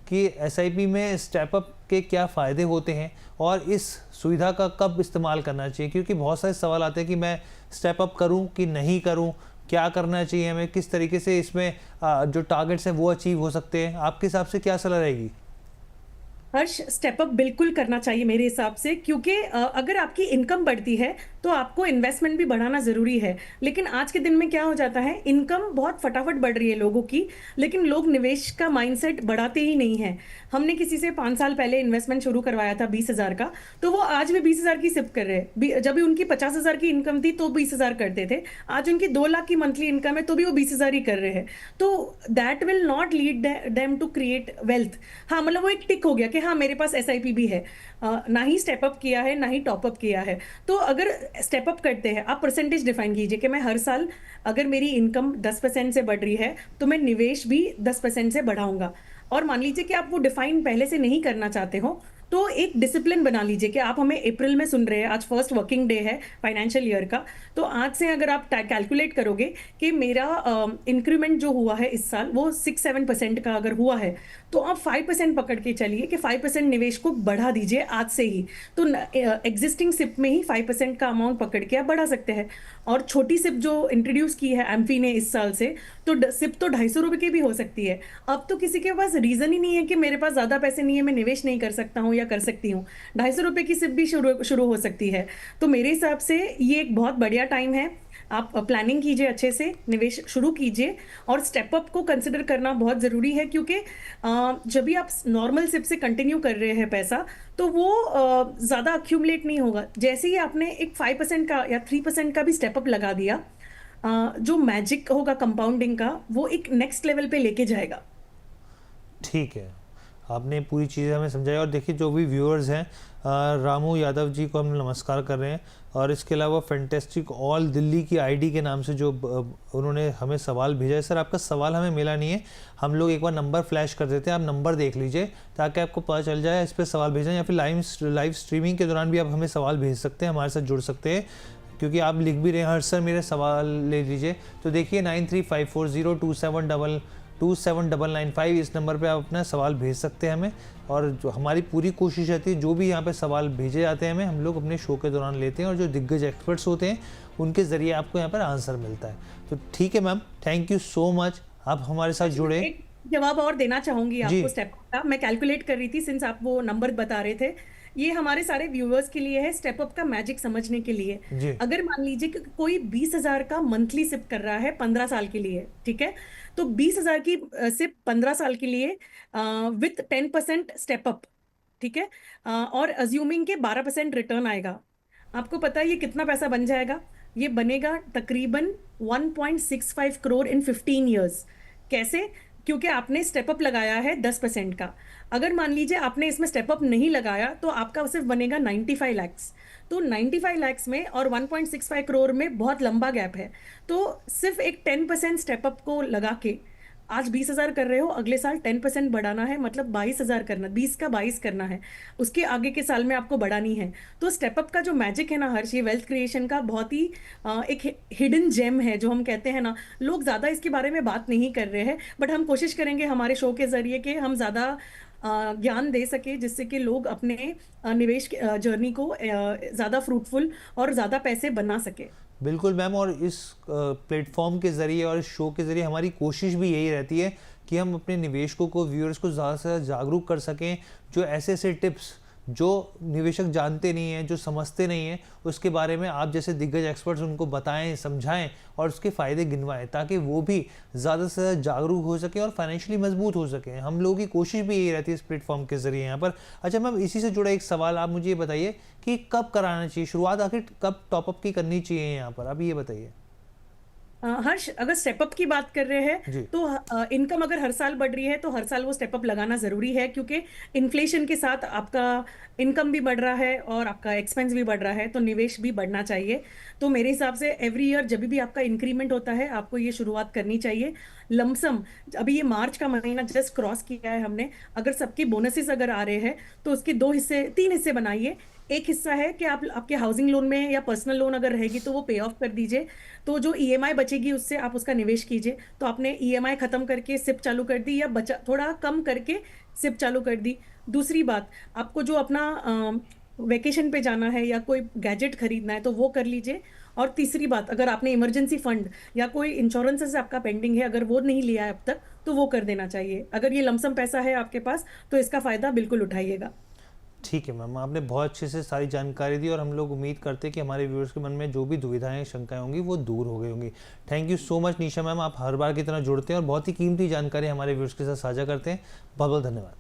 कि एसआईपी में step up के क्या फ़ायदे होते हैं और इस सुविधा का कब इस्तेमाल करना चाहिए, क्योंकि बहुत सारे सवाल आते हैं कि मैं स्टेप अप करूं कि नहीं करूं, क्या करना चाहिए हमें, किस तरीके से इसमें जो टारगेट्स हैं वो अचीव हो सकते हैं। आपके हिसाब से क्या सलाह रहेगी? हर्ष, स्टेप अप बिल्कुल करना चाहिए मेरे हिसाब से, क्योंकि अगर आपकी इनकम बढ़ती है तो आपको इन्वेस्टमेंट भी बढ़ाना जरूरी है। लेकिन आज के दिन में क्या हो जाता है, इनकम बहुत फटाफट बढ़ रही है लोगों की, लेकिन लोग निवेश का माइंडसेट बढ़ाते ही नहीं है। हमने किसी से 5 साल पहले इन्वेस्टमेंट शुरू करवाया था 20,000 का, तो वो आज भी 20,000 की सिप कर रहे हैं। जब भी उनकी 50,000 की इनकम थी तो 20,000 करते थे, आज उनकी 2 लाख की मंथली इनकम है तो भी वो 20,000 ही कर रहे हैं। तो that will not lead them to create wealth. हाँ, मतलब वो एक टिक हो गया कि हाँ मेरे पास एसआईपी भी है, ना ही स्टेप अप किया है ना ही टॉप अप किया है। तो अगर स्टेप अप करते हैं, आप परसेंटेज डिफाइन कीजिए कि मैं हर साल अगर मेरी इनकम 10% से बढ़ रही है तो मैं निवेश भी 10% से बढ़ाऊंगा। और मान लीजिए कि आप वो डिफाइन पहले से नहीं करना चाहते हो, तो एक डिसिप्लिन बना लीजिए कि आप हमें अप्रैल में सुन रहे हैं, आज फर्स्ट वर्किंग डे है फाइनेंशियल ईयर का। तो आज से अगर आप कैलकुलेट करोगे कि मेरा इंक्रीमेंट जो हुआ है इस साल वो 6-7% का अगर हुआ है, तो आप 5% पकड़ के चलिए कि 5% निवेश को बढ़ा दीजिए आज से ही। तो एग्जिस्टिंग सिप में ही 5% का अमाउंट पकड़ के आप बढ़ा सकते हैं। और छोटी सिप जो इंट्रोड्यूस की है एम्फी ने इस साल से, तो सिप तो 250 रुपए की भी हो सकती है। अब तो किसी के पास रीजन ही नहीं है कि मेरे पास ज्यादा पैसे नहीं है, मैं निवेश नहीं कर सकता हूँ या कर सकती हूँ। 250 रुपए की सिप भी शुरू शुरू हो सकती है। तो मेरे हिसाब से ये एक बहुत बढ़िया टाइम है। आप प्लानिंग कीजिए, अच्छे से निवेश शुरू कीजिए। और स्टेप अप को कंसिडर करना बहुत ज़रूरी है, क्योंकि जब भी आप नॉर्मल सिप से कंटिन्यू कर रहे हैं पैसा, तो वो ज़्यादा अक्यूमुलेट नहीं होगा। जैसे ही आपने एक 5% का या 3% का भी स्टेप अप लगा दिया, जो मैजिक होगा कंपाउंडिंग का, वो एक नेक्स्ट लेवल पे लेके जाएगा। ठीक है, आपने पूरी चीज़ें हमें समझाई। और देखिए जो भी व्यूअर्स हैं, रामू यादव जी को हम नमस्कार कर रहे हैं, और इसके अलावा फैंटेस्टिक ऑल दिल्ली की आईडी के नाम से जो उन्होंने हमें सवाल भेजा है। सर आपका सवाल हमें मिला नहीं है, हम लोग एक बार नंबर फ्लैश कर देते हैं, आप नंबर देख लीजिए ताकि आपको पता चल जाए इस पर सवाल भेजें, या फिर लाइव स्ट्रीमिंग के दौरान भी आप हमें सवाल भेज सकते हैं, हमारे साथ जुड़ सकते हैं, क्योंकि आप लिख भी रहे हैं हर सर मेरे सवाल ले लीजिए। तो देखिए 9354027995 इस नंबर पे आप अपना सवाल भेज सकते हैं हमें। और जो हमारी पूरी कोशिश रहती है, जो भी यहाँ पे सवाल भेजे जाते हैं हमें, हम लोग अपने शो के दौरान लेते हैं, और जो दिग्गज एक्सपर्ट्स होते हैं उनके ज़रिए आपको यहाँ पर आंसर मिलता है। तो ठीक है ma'am, thank you so much, आप हमारे साथ अच्छा, जुड़े। एक जवाब और देना चाहूंगी जी आपको स्टेप का। मैं कैलकुलेट कर रही थी, सिंस आप वो नंबर बता रहे थे। ये हमारे सारे व्यूअर्स के लिए है, स्टेप अप का मैजिक समझने के लिए। जी अगर मान लीजिए कि कोई 20,000 का मंथली सिप कर रहा है 15 साल के लिए, ठीक है, तो 20,000 की सिप 15 साल के लिए विथ 10% स्टेप अप, ठीक है, और अज्यूमिंग के 12% रिटर्न आएगा। आपको पता है ये कितना पैसा बन जाएगा? ये बनेगा तकरीबन 1.65 करोड़ इन 15 ईयर्स। कैसे? क्योंकि आपने स्टेप अप लगाया है 10% का। अगर मान लीजिए आपने इसमें स्टेप अप नहीं लगाया तो आपका सिर्फ बनेगा 95 लैक्स। तो 95 लैक्स में और 1.65 करोड़ में बहुत लंबा गैप है। तो सिर्फ एक 10% स्टेप अप को लगा के आज 20,000 कर रहे हो, अगले साल 10% बढ़ाना है, मतलब 22,000 करना, 20 का 22 करना है, उसके आगे के साल में आपको बढ़ानी है। तो स्टेप अप का जो मैजिक है ना हर्ष, ये वेल्थ क्रिएशन का बहुत ही एक हिडन जेम है, जो हम कहते हैं ना। लोग ज्यादा इसके बारे में बात नहीं कर रहे हैं, बट हम कोशिश करेंगे हमारे शो के जरिए कि हम ज्यादा ज्ञान दे सके, जिससे कि लोग अपने निवेश जर्नी को ज्यादा फ्रूटफुल और ज्यादा पैसे बना सके। बिल्कुल मैम, और इस प्लेटफॉर्म के ज़रिए और इस शो के ज़रिए हमारी कोशिश भी यही रहती है कि हम अपने निवेशकों को, व्यूअर्स को ज़्यादा से ज़्यादा जागरूक कर सकें, जो ऐसे ऐसे टिप्स जो निवेशक जानते नहीं हैं, जो समझते नहीं हैं, उसके बारे में आप जैसे दिग्गज एक्सपर्ट्स उनको बताएं, समझाएं और उसके फ़ायदे गिनवाएं, ताकि वो भी ज़्यादा से ज़्यादा जागरूक हो सके और फाइनेंशियली मजबूत हो सके। हम लोगों की कोशिश भी यही रहती है इस प्लेटफॉर्म के ज़रिए यहाँ पर। अच्छा मैम, इसी से जुड़ा एक सवाल, आप मुझे ये बताइए कि कब कराना चाहिए शुरुआत, आखिर कब टॉपअप की करनी चाहिए यहाँ पर, आप ये बताइए। हर्ष, अगर स्टेपअप की बात कर रहे हैं जी तो इनकम अगर हर साल बढ़ रही है तो हर साल वो स्टेपअप लगाना जरूरी है, क्योंकि इन्फ्लेशन के साथ आपका इनकम भी बढ़ रहा है और आपका एक्सपेंस भी बढ़ रहा है, तो निवेश भी बढ़ना चाहिए। तो मेरे हिसाब से एवरी ईयर जब भी आपका इंक्रीमेंट होता है, आपको ये शुरुआत करनी चाहिए। लमसम, अभी ये मार्च का महीना जस्ट क्रॉस किया है हमने, अगर सबके बोनसेस अगर आ रहे हैं तो उसके 2 हिस्से 3 हिस्से बनाइए। एक हिस्सा है कि आप आपके हाउसिंग लोन में या पर्सनल लोन अगर रहेगी तो वो पे ऑफ कर दीजिए, तो जो ईएमआई बचेगी उससे आप उसका निवेश कीजिए। तो आपने ईएमआई खत्म करके सिप चालू कर दी, या बचा थोड़ा कम करके सिप चालू कर दी। दूसरी बात, आपको जो अपना वेकेशन पे जाना है या कोई गैजेट खरीदना है तो वो कर लीजिए। और तीसरी बात, अगर आपने इमरजेंसी फंड या कोई इंश्योरेंसेस आपका पेंडिंग है, अगर वो नहीं लिया है अब तक, तो वो कर देना चाहिए। अगर ये लमसम पैसा है आपके पास तो इसका फायदा बिल्कुल उठाइएगा। ठीक है मैम, आपने बहुत अच्छे से सारी जानकारी दी और हम लोग उम्मीद करते हैं कि हमारे व्यूअर्स के मन में जो भी दुविधाएं शंकाएं होंगी वो दूर हो गई होंगी। Thank you so much Nisha ma'am, आप हर बार की तरह जुड़ते हैं और बहुत ही कीमती जानकारी हमारे व्यूअर्स के साथ साझा करते हैं। बहुत बहुत धन्यवाद।